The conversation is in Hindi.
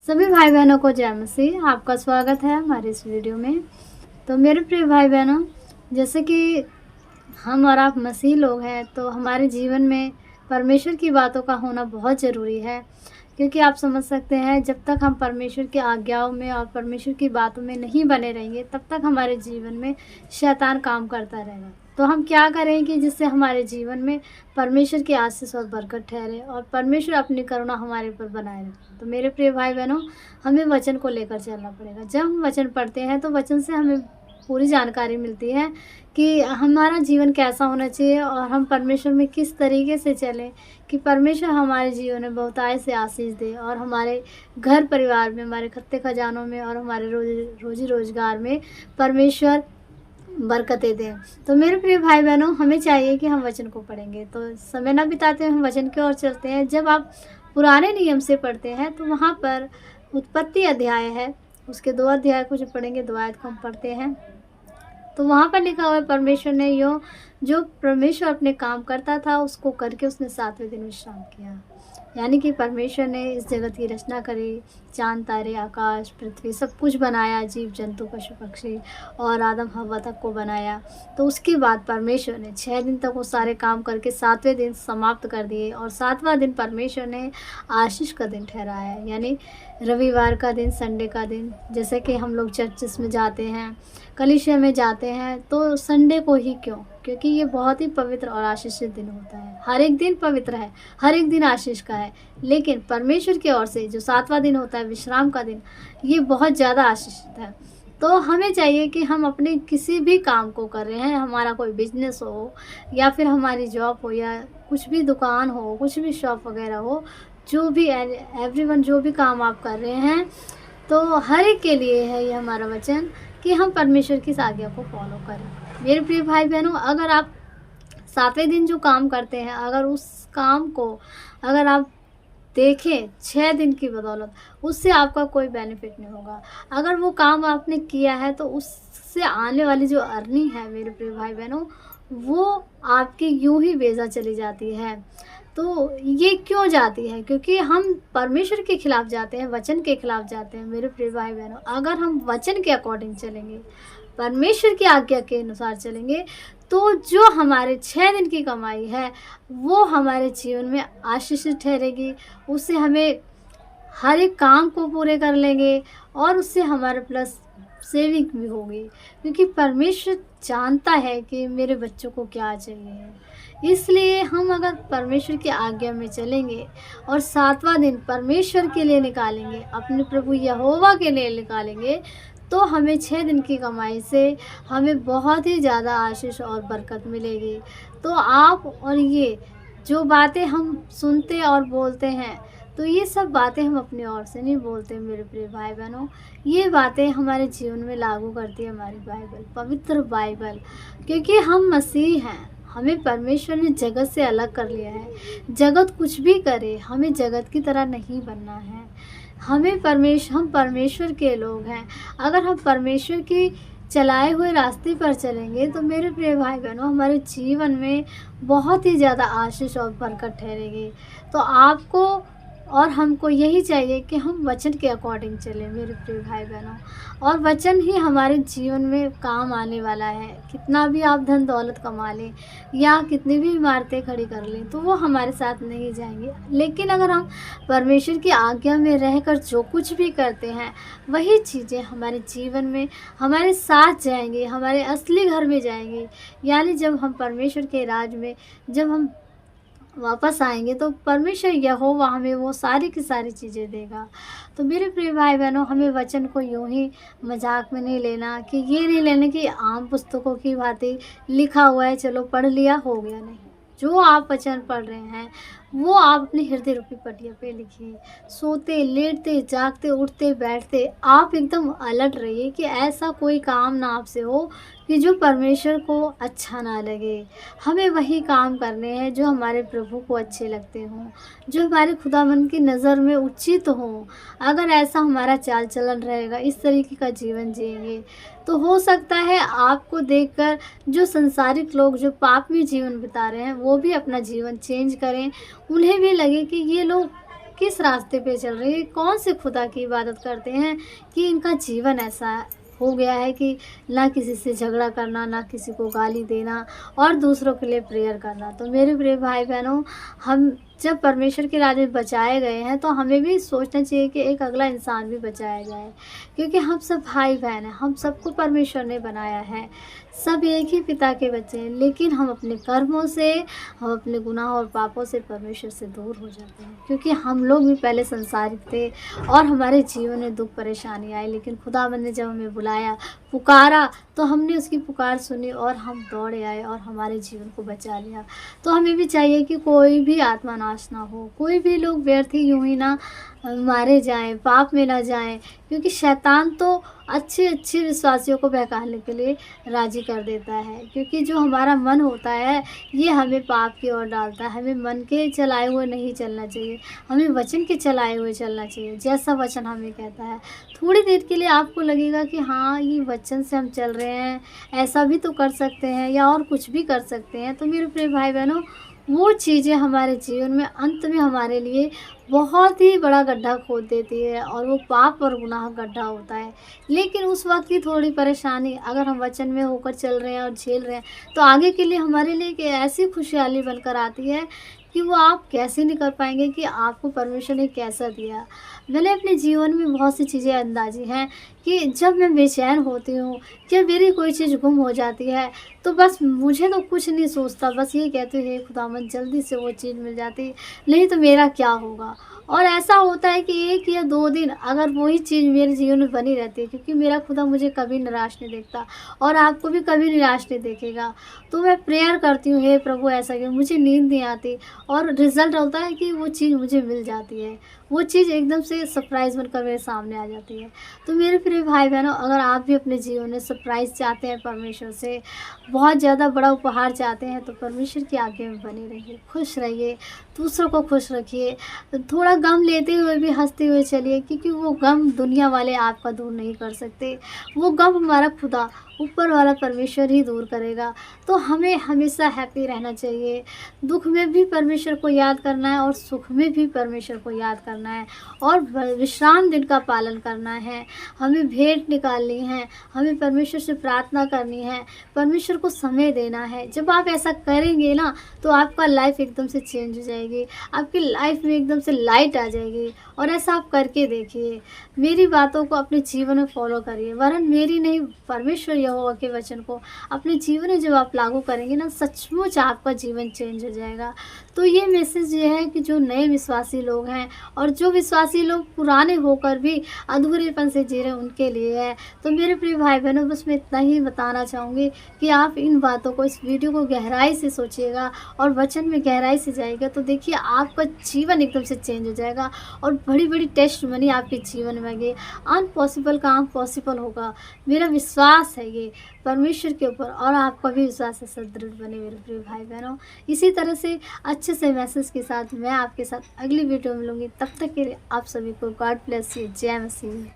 सभी भाई बहनों को जय मसीह। आपका स्वागत है हमारे इस वीडियो में। तो मेरे प्रिय भाई बहनों, जैसे कि हम और आप मसीह लोग हैं, तो हमारे जीवन में परमेश्वर की बातों का होना बहुत ज़रूरी है। क्योंकि आप समझ सकते हैं, जब तक हम परमेश्वर की आज्ञाओं में और परमेश्वर की बातों में नहीं बने रहेंगे, तब तक हमारे जीवन में शैतान काम करता रहेगा। तो हम क्या करें कि जिससे हमारे जीवन में परमेश्वर की आशीष और बरकत ठहरे और परमेश्वर अपनी करुणा हमारे ऊपर बनाए रखें। तो मेरे प्रिय भाई बहनों, हमें वचन को लेकर चलना पड़ेगा। जब हम वचन पढ़ते हैं तो वचन से हमें पूरी जानकारी मिलती है कि हमारा जीवन कैसा होना चाहिए और हम परमेश्वर में किस तरीके से चलें कि परमेश्वर हमारे जीवन में बहुतायत से आशीष दे और हमारे घर परिवार में, हमारे खत्ते खजानों में और हमारे रोजी रोजगार में परमेश्वर बरकतें दें। तो मेरे प्रिय भाई बहनों, हमें चाहिए कि हम वचन को पढ़ेंगे। तो समय ना बिताते हुए हम वचन की ओर चलते हैं। जब आप पुराने नियम से पढ़ते हैं तो वहाँ पर उत्पत्ति अध्याय है, उसके 2 अध्याय को जो पढ़ेंगे, 2 आयत को हम पढ़ते हैं। तो वहाँ पर लिखा हुआ है, परमेश्वर ने जो परमेश्वर अपने काम करता था उसको करके उसने 7वें दिन विश्राम किया। यानी कि परमेश्वर ने इस जगत की रचना करी, चांद तारे, आकाश, पृथ्वी, सब कुछ बनाया, जीव जंतु, पशु पक्षी और आदम हव्वा तक को बनाया। तो उसके बाद परमेश्वर ने 6 दिन तक वो सारे काम करके 7वें दिन समाप्त कर दिए और 7वां दिन परमेश्वर ने आशीष का दिन ठहराया। यानी रविवार का दिन, संडे का दिन। जैसे कि हम लोग चर्चेस में जाते हैं, कलीसिया में जाते हैं, तो संडे को ही क्यों? क्योंकि ये बहुत ही पवित्र और आशीषित दिन होता है। हर एक दिन पवित्र है, हर एक दिन आशीष का है, लेकिन परमेश्वर की ओर से जो 7वां दिन होता है, विश्राम का दिन, ये बहुत ज़्यादा आशीषित है। तो हमें चाहिए कि हम अपने किसी भी काम को कर रहे हैं, हमारा कोई बिजनेस हो या फिर हमारी जॉब हो या कुछ भी दुकान हो, कुछ भी शॉप वगैरह हो, जो भी एवरीवन जो भी काम आप कर रहे हैं, तो हर एक के लिए है ये हमारा वचन कि हम परमेश्वर की आज्ञा को फॉलो करें। मेरे प्रिय भाई बहनों, अगर आप 7वें दिन जो काम करते हैं, अगर उस काम को अगर आप देखें 6 दिन की बदौलत, उससे आपका कोई बेनिफिट नहीं होगा। अगर वो काम आपने किया है तो उससे आने वाली जो अर्निंग है मेरे प्रिय भाई बहनों, वो आपकी यूं ही बेजा चली जाती है। तो ये क्यों जाती है? क्योंकि हम परमेश्वर के खिलाफ जाते हैं, वचन के खिलाफ जाते हैं। मेरे प्रिय भाई बहनों, अगर हम वचन के अकॉर्डिंग चलेंगे, परमेश्वर की आज्ञा के अनुसार चलेंगे, तो जो हमारे 6 दिन की कमाई है वो हमारे जीवन में आशीषित ठहरेगी। उससे हमें हर एक काम को पूरे कर लेंगे और उससे हमारे प्लस सेविंग भी होगी। क्योंकि परमेश्वर जानता है कि मेरे बच्चों को क्या चाहिए। इसलिए हम अगर परमेश्वर की आज्ञा में चलेंगे और 7वां दिन परमेश्वर के लिए निकालेंगे, अपने प्रभु यहोवा के लिए निकालेंगे, तो हमें 6 दिन की कमाई से हमें बहुत ही ज़्यादा आशीष और बरकत मिलेगी। तो आप और ये जो बातें हम सुनते और बोलते हैं, तो ये सब बातें हम अपनी ओर से नहीं बोलते मेरे प्रिय भाई बहनों। ये बातें हमारे जीवन में लागू करती है हमारी बाइबल, पवित्र बाइबल। क्योंकि हम मसीह हैं, हमें परमेश्वर ने जगत से अलग कर लिया है। जगत कुछ भी करे, हमें जगत की तरह नहीं बनना है। हम परमेश्वर के लोग हैं। अगर हम परमेश्वर की चलाए हुए रास्ते पर चलेंगे, तो मेरे प्रिय भाई बहनों, हमारे जीवन में बहुत ही ज़्यादा आशीष और बरकत ठहरेगी। तो आपको और हमको यही चाहिए कि हम वचन के अकॉर्डिंग चलें मेरे प्रिय भाई बहनों। और वचन ही हमारे जीवन में काम आने वाला है। कितना भी आप धन दौलत कमा लें या कितनी भी इमारतें खड़ी कर लें, तो वो हमारे साथ नहीं जाएंगे। लेकिन अगर हम परमेश्वर की आज्ञा में रहकर जो कुछ भी करते हैं, वही चीज़ें हमारे जीवन में हमारे साथ जाएंगी, हमारे असली घर में जाएंगी। यानी जब हम परमेश्वर के राज में जब हम वापस आएंगे, तो परमेश्वर यहोवा हमें वो सारी की सारी चीज़ें देगा। तो मेरे प्रिय भाई बहनों, हमें वचन को यूं ही मजाक में नहीं लेना, कि ये नहीं लेना कि आम पुस्तकों की भांति लिखा हुआ है, चलो पढ़ लिया हो गया। नहीं, जो आप वचन पढ़ रहे हैं वो आप अपने हृदय रूपी पटिया पे लिखिए। सोते, लेटते, जागते, उठते, बैठते आप एकदम अलर्ट रहिए कि ऐसा कोई काम ना आपसे हो कि जो परमेश्वर को अच्छा ना लगे। हमें वही काम करने हैं जो हमारे प्रभु को अच्छे लगते हों, जो हमारे खुदावंद की नज़र में उचित हों। अगर ऐसा हमारा चाल चलन रहेगा, इस तरीके का जीवन जिएंगे, तो हो सकता है आपको देखकर जो संसारिक लोग जो पाप में जीवन बिता रहे हैं, वो भी अपना जीवन चेंज करें। उन्हें भी लगे कि ये लोग किस रास्ते पे चल रही है, कौन से खुदा की इबादत करते हैं कि इनका जीवन ऐसा हो गया है कि ना किसी से झगड़ा करना, ना किसी को गाली देना और दूसरों के लिए प्रेयर करना। तो मेरे प्रिय भाई-बहनों, हम जब परमेश्वर के राज्य में बचाए गए हैं, तो हमें भी सोचना चाहिए कि एक अगला इंसान भी बचाया जाए, क्योंकि हम सब भाई-बहन हैं, हम सबको परमेश्वर ने बनाया है। सब एक ही पिता के बच्चे हैं, लेकिन हम अपने कर्मों से, हम अपने गुनाह और पापों से परमेश्वर से दूर हो जाते हैं, क्योंकि हम लोग भी पहले संसारिक थे और हमारे जीवन में दुःख परेशानी आई, लेकिन खुदावंद ने जब हमें बुलाया, पुकारा, तो हमने उसकी पुकार सुनी और हम दौड़े आए और हमारे जीवन को बचा लिया। तो हमें भी चाहिए कि कोई भी आत्मा नाश ना हो, कोई भी लोग व्यर्थ ही यूँ ही ना मारे जाएँ, पाप में ना जाएँ, क्योंकि शैतान तो अच्छे-अच्छे विश्वासियों को बहकाने के लिए राज़ी कर देता है, क्योंकि जो हमारा मन होता है, ये हमें पाप की ओर डालता है। हमें मन के चलाए हुए नहीं चलना चाहिए, हमें वचन के चलाए हुए चलना चाहिए, जैसा वचन हमें कहता है। थोड़ी देर के लिए आपको लगेगा कि हाँ, ये वचन से हम चल रहे हैं, ऐसा भी तो कर सकते हैं या और कुछ भी कर सकते हैं। तो मेरे प्रिय भाई-बहनों, वो चीज़ें हमारे जीवन में अंत में हमारे लिए बहुत ही बड़ा गड्ढा खोद देती है और वो पाप और गुनाह गड्ढा होता है। लेकिन उस वक़्त की थोड़ी परेशानी अगर हम वचन में होकर चल रहे हैं और झेल रहे हैं, तो आगे के लिए हमारे लिए एक ऐसी खुशहाली बनकर आती है कि वो आप कैसे नहीं कर पाएँगे कि आपको परमेश्वर ने कैसा दिया। मैंने अपने जीवन में बहुत सी चीज़ें अंदाज़ी हैं कि जब मैं बेचैन होती हूँ, जब मेरी कोई चीज़ गुम हो जाती है, तो बस मुझे तो कुछ नहीं सोचता, बस ये कहती हूँ, हे खुदावंद जल्दी से वो चीज़ मिल जाती, नहीं तो मेरा क्या होगा? और ऐसा होता है कि 1 या 2 दिन अगर वही चीज़ मेरे जीवन में बनी रहती है, क्योंकि मेरा खुदा मुझे कभी निराश नहीं देखता और आपको भी कभी निराश नहीं देखेगा। तो मैं प्रेयर करती हूँ, हे प्रभु ऐसा क्यों? मुझे नींद नहीं आती और रिज़ल्ट होता है कि वो चीज़ मुझे मिल जाती है। वो चीज़ एकदम से सरप्राइज़ बनकर मेरे सामने आ जाती है। तो मेरे प्रिय भाई-बहनों, अगर आप भी अपने जीवन में सरप्राइज़ चाहते हैं परमेश्वर से, बहुत ज़्यादा बड़ा उपहार चाहते हैं, तो परमेश्वर की आज्ञा में बने रहिए, खुश रहिए, दूसरों को खुश रखिए। थोड़ा गम लेते हुए भी हँसते हुए चलिए, क्योंकि वो गम दुनिया वाले आपका दूर नहीं कर सकते। वो गम हमारा खुदा, ऊपर वाला परमेश्वर ही दूर करेगा। तो हमें हमेशा हैप्पी रहना चाहिए। दुःख में भी परमेश्वर को याद करना है और सुख में भी परमेश्वर को याद करना है और विश्राम दिन का पालन करना है। हमें भेंट निकालनी है, हमें परमेश्वर से प्रार्थना करनी है, परमेश्वर को समय देना है। जब आप ऐसा करेंगे ना, तो आपका लाइफ एकदम से चेंज हो जाएगी, आपकी लाइफ में एकदम से लाइट आ जाएगी। और ऐसा आप करके देखिए, मेरी बातों को अपने जीवन में फॉलो करिए, वरन मेरी नहीं, परमेश्वर यहोवा के वचन को अपने जीवन में जब आप लागू करेंगे ना, सचमुच आपका जीवन चेंज हो जाएगा। तो ये मैसेज ये है कि जो नए विश्वासी लोग हैं और जो विश्वासी लोग पुराने होकर भी अधूरेपन से जी रहे हैं, उनके लिए है। तो मेरे प्रिय भाई बहनों, बस मैं इतना ही बताना चाहूँगी कि आप इन बातों को, इस वीडियो को गहराई से सोचिएगा और वचन में गहराई से जाइएगा, तो देखिए आपका जीवन एकदम से चेंज हो जाएगा और बड़ी-बड़ी टेस्टिमनी आपके जीवन में आएगी। अनपॉसिबल काम पॉसिबल होगा। मेरा विश्वास है ये परमेश्वर के ऊपर, और आपका भी विश्वास है सुदृढ़ बने मेरे प्रिय भाई बहनों। इसी तरह से अच्छे से मैसेज के साथ मैं आपके साथ अगली वीडियो में मिलूँगी। तब तक के लिए आप सभी को गॉड ब्लेस यू। जय मसीह।